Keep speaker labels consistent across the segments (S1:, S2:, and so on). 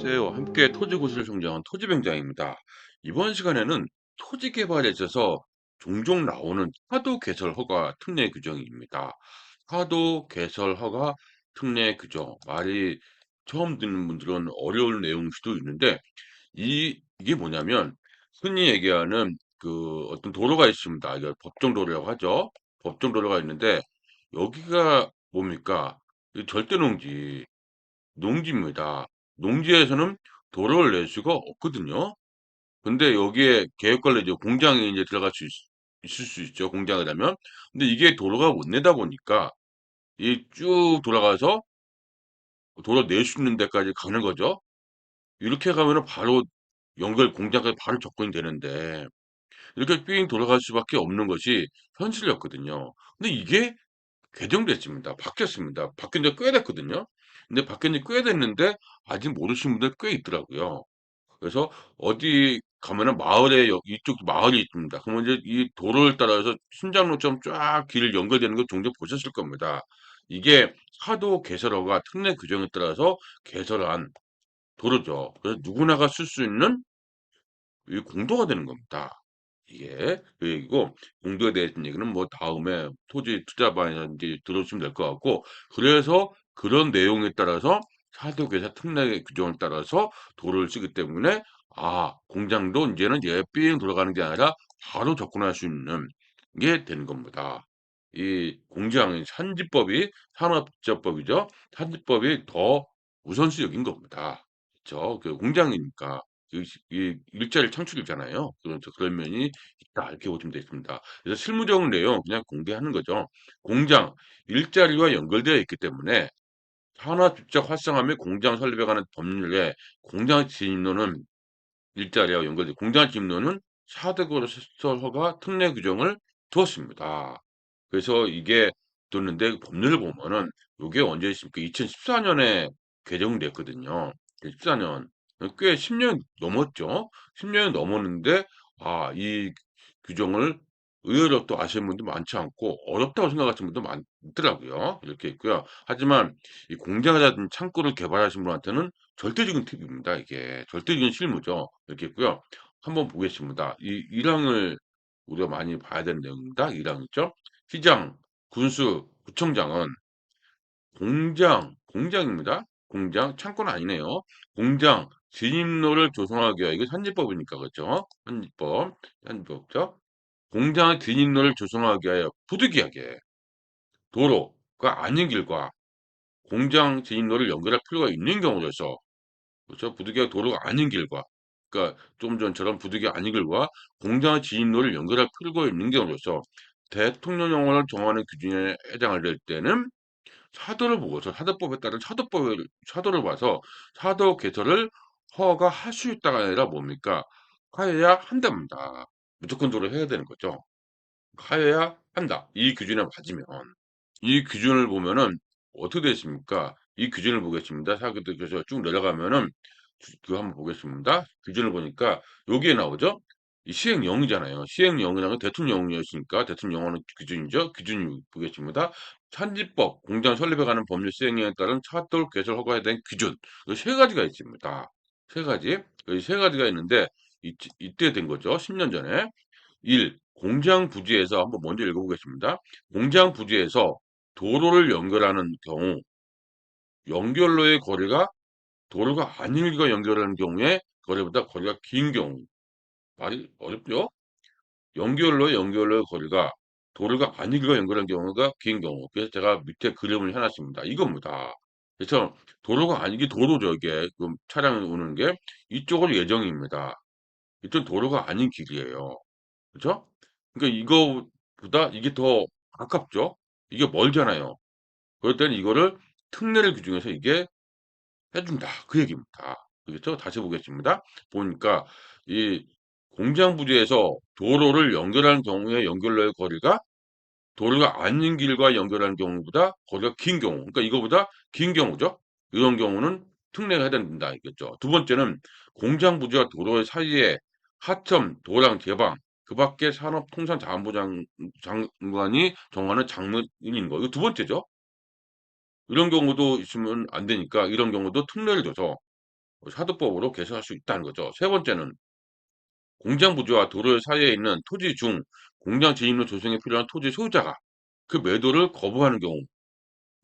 S1: 안녕하세요. 함께 토지고시를 성장한 토지병장입니다. 이번 시간에는 토지 개발에 있어서 종종 나오는 하도 개설 허가 특례 규정입니다. 하도 개설 허가 특례 규정. 말이 처음 듣는 분들은 어려운 내용일 수도 있는데, 이게 뭐냐면, 흔히 얘기하는 그 어떤 도로가 있습니다. 이게 법정도로라고 하죠. 법정도로가 있는데, 여기가 뭡니까? 이 절대농지. 농지입니다. 농지에서는 도로를 낼 수가 없거든요. 근데 여기에 계획관리 이제 공장에 이제 들어갈 수 있을 수 있죠. 공장을 하면. 근데 이게 도로가 못 내다 보니까 이 쭉 돌아가서 도로 낼 수 있는 데까지 가는 거죠. 이렇게 가면은 바로 연결 공장까지 바로 접근이 되는데 이렇게 삥 돌아갈 수밖에 없는 것이 현실이었거든요. 근데 이게 개정됐습니다. 바뀌었습니다. 바뀐 지 꽤 됐거든요. 근데 바뀐 지 꽤 됐는데 아직 모르시는 분들 꽤 있더라고요. 그래서 어디 가면은 마을에 이쪽 마을이 있습니다. 그러면 이제 이 도로를 따라서 순장로처럼 쫙 길 연결되는 거 종종 보셨을 겁니다. 이게 하도 개설허가 특례 규정에 따라서 개설한 도로죠. 그래서 누구나가 쓸 수 있는 이 공도가 되는 겁니다. 이게 그 얘기고 공도에 대해서 얘기는 뭐 다음에 토지 투자반이라든지 들어주시면 될 것 같고 그래서 그런 내용에 따라서 사도계사 특례 규정에 따라서 도로를 쓰기 때문에 공장도 이제는 삥 돌아가는 게 아니라 바로 접근할 수 있는 게 되는 겁니다. 이 공장의 산지법이 산업지적법이죠. 산지법이 더 우선시 여긴 겁니다. 그쵸? 그 공장이니까. 이 일자리 창출이잖아요. 그래서 그런 면이 있다 이렇게 보시면 되겠습니다. 그래서 실무적인 내용 그냥 공개하는 거죠. 공장 일자리와 연결되어 있기 때문에 산업 직접 활성화 및 공장 설립에 관한 법률에 공장 진입로는 일자리와 연결돼 공장 진입로는 사대고로 시설허가 특례 규정을 두었습니다. 그래서 이게 뒀는데 법률을 보면은 요게 언제 있습니까? 2014년에 개정됐거든요. 14년. 꽤 10년 넘었죠. 10년이 넘었는데 이 규정을 의외로 또 아시는 분도 많지 않고 어렵다고 생각하시는 분도 많더라고요. 이렇게 있고요. 하지만 이 공장이라든지 창고를 개발하신 분한테는 절대적인 팁입니다. 이게 절대적인 실무죠. 이렇게 있고요. 한번 보겠습니다. 이 1항을 우리가 많이 봐야 되는 내용입니다. 1항 있죠. 시장, 군수, 구청장은 공장입니다. 공장, 창고는 아니네요. 공장 진입로를 조성하기 위하여 이게 산지법이니까 그렇죠? 산지법죠. 공장의 진입로를 조성하기 위하여 부득이하게 도로가 아닌 길과 공장 진입로를 연결할 필요가 있는 경우로서 그렇죠? 부득이하게 도로가 아닌 길과 그러니까 좀 전처럼 부득이하게 아닌 길과 공장의 진입로를 연결할 필요가 있는 경우로서 대통령령을 정하는 기준에 해당할 때는 사도를 보고서 사도법에 따른 사도를 봐서 사도 개설을 허가할 수 있다가 아니라 뭡니까? 하여야 한답니다. 무조건 도로 해야 되는 거죠. 하여야 한다. 이 기준에 맞으면. 이 기준을 보면은 어떻게 되어 있습니까? 이 기준을 보겠습니다. 사교도께서 쭉 내려가면은 그거 한번 보겠습니다. 기준을 보니까 여기에 나오죠? 이 시행령이잖아요. 시행령이라는 건 대통령령이었으니까 대통령령은 기준이죠. 기준이 보겠습니다. 산지법, 공장 설립에 관한 법률 시행령에 따른 차돌 개설 허가에 대한 기준. 세 가지가 있습니다. 세 가지. 이 세 가지가 있는데 이때 된 거죠. 10년 전에. 1. 공장 부지에서 한번 먼저 읽어보겠습니다. 공장 부지에서 도로를 연결하는 경우 연결로의 거리가 도로가 아닌 길과 연결하는 경우에 거리보다 거리가 긴 경우 말이 어렵죠? 연결로의 거리가 도로가 아닌 길과 연결하는 경우가 긴 경우 그래서 제가 밑에 그림을 해놨습니다. 이겁니다. 그래서 도로가 아니기 도로죠 이게 차량이 오는 게 이쪽은 예정입니다. 이쪽 도로가 아닌 길이에요. 그죠? 그러니까 이거보다 이게 더 가깝죠? 이게 멀잖아요. 그럴 때는 이거를 특례를 규정해서 이게 해준다. 그 얘기입니다. 알겠죠? 다시 보겠습니다. 보니까 이 공장 부지에서 도로를 연결하는 경우에 연결로의 거리가 도로가 아닌 길과 연결하는 경우보다 거리가 긴 경우. 그러니까 이거보다 긴 경우죠. 이런 경우는 특례가 해당된다. 이겠죠. 두 번째는 공장 부지와 도로의 사이에 하천, 도랑, 제방, 그 밖에 산업통상자원부 장관이 정하는 장면인 거. 이거 두 번째죠. 이런 경우도 있으면 안 되니까 이런 경우도 특례를 줘서 사도법으로 개설할 수 있다는 거죠. 세 번째는 공장 부지와 도로 사이에 있는 토지 중 공장 진입로 조성에 필요한 토지 소유자가 그 매도를 거부하는 경우,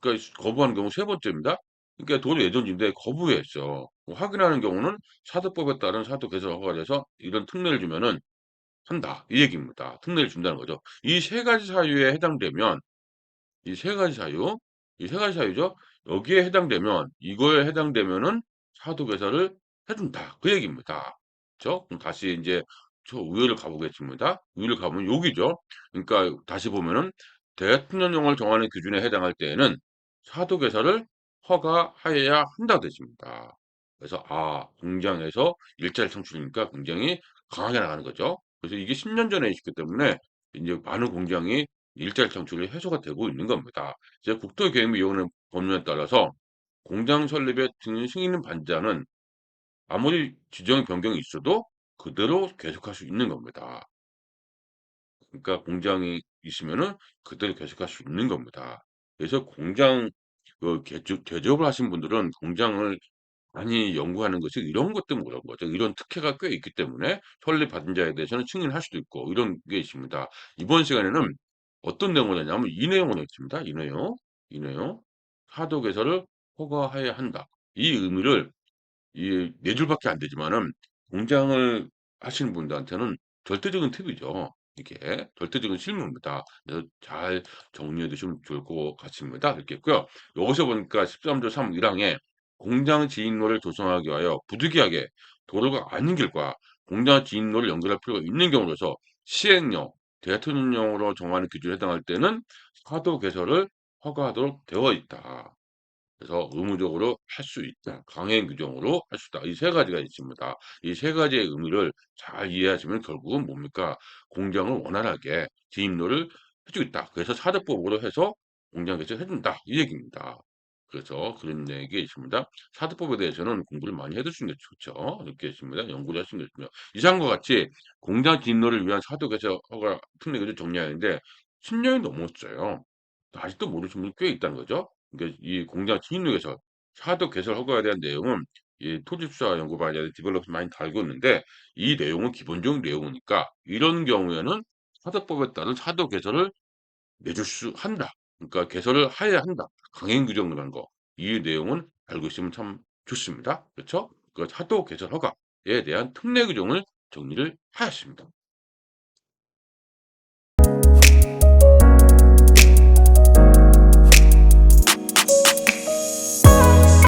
S1: 그러니까 거부하는 경우 세 번째입니다. 그러니까 도로 예정지인데 거부했어. 확인하는 경우는 사도법에 따른 사도 개설 허가가 돼서 이런 특례를 주면은 한다. 이 얘기입니다. 특례를 준다는 거죠. 이 세 가지 사유에 해당되면 이 세 가지 사유, 이 세 가지 사유죠. 여기에 해당되면 이거에 해당되면은 사도 개설을 해 준다. 그 얘기입니다. 그쵸? 그럼 다시 인제 저 우회를 가 보겠습니다. 우회를 가 보면 여기죠. 그러니까 다시 보면은 대통령령을 정하는 기준에 해당할 때에는 사도 개설을 허가하여야 한다고 되어 있습니다. 그래서 공장에서 일자리 창출이니까 굉장히 강하게 나가는 거죠. 그래서 이게 10년 전에 있었기 때문에 인제 많은 공장이 일자리 창출이 해소가 되고 있는 겁니다. 이제 국토계획위원회 법률에 따라서 공장 설립에 승인 반자는 아무리 지정 변경이 있어도 그대로 계속할 수 있는 겁니다. 그러니까 공장이 있으면은 그대로 계속할 수 있는 겁니다. 그래서 공장 개조업을 하신 분들은 공장을 많이 연구하는 것이 이런 것 때문에 그런 거죠. 이런 특혜가 꽤 있기 때문에 설립받은 자에 대해서는 승인할 수도 있고 이런 게 있습니다. 이번 시간에는 어떤 내용을 했냐면 이 내용을 했습니다. 이 내용. 이 내용. "하도 개설을 허가해야 한다." 이 의미를 이 4 줄밖에 안 되지만은 공장을 하시는 분들한테는 절대적인 팁이죠. 이게 절대적인 실무입니다. 그래서 잘 정리해 두시면 좋을 것 같습니다. 이렇게 했고요. 여기서 보니까 13조 3 1항에 공장 지인로를 조성하기 위하여 부득이하게 도로가 아닌 길과 공장 지인로를 연결할 필요가 있는 경우로서 시행령, 대통령령으로 정하는 기준에 해당할 때는 사도 개설을 허가하도록 되어 있다. 그래서 의무적으로 할 수 있다. 강행 규정으로 할 수 있다. 이 세 가지가 있습니다. 이 세 가지의 의미를 잘 이해하시면 결국은 뭡니까? 공장을 원활하게 진입로를 해 주겠다. 그래서 사대법으로 해서 공장 개설해 준다. 이 얘기입니다. 그래서 그런 얘기 있습니다. 사대법에 대해서는 공부를 많이 해 두시는 게 좋죠. 이렇게 있습니다. 연구를 하시는 게 좋습니다. 이상과 같이 공장 진입로를 위한 사도 개설 허가 특례 규정 정리하는데 10 년이 넘었어요. 아직도 모르시는 분이 꽤 있다는 거죠. 그러니까 이 공장 진입로에서 사도 개설 허가에 대한 내용은 이 토지수사 연구반에 디벨롭에서 많이 다루고 있는데 이 내용은 기본적인 내용이니까 이런 경우에는 사도법에 따른 사도 개설을 내줄 수 한다. 그러니까 개설을 하여야 한다. 강행 규정이라는 거. 이 내용은 알고 있으면 참 좋습니다. 그렇죠? 그 사도 개설 허가에 대한 특례 규정을 정리를 하였습니다.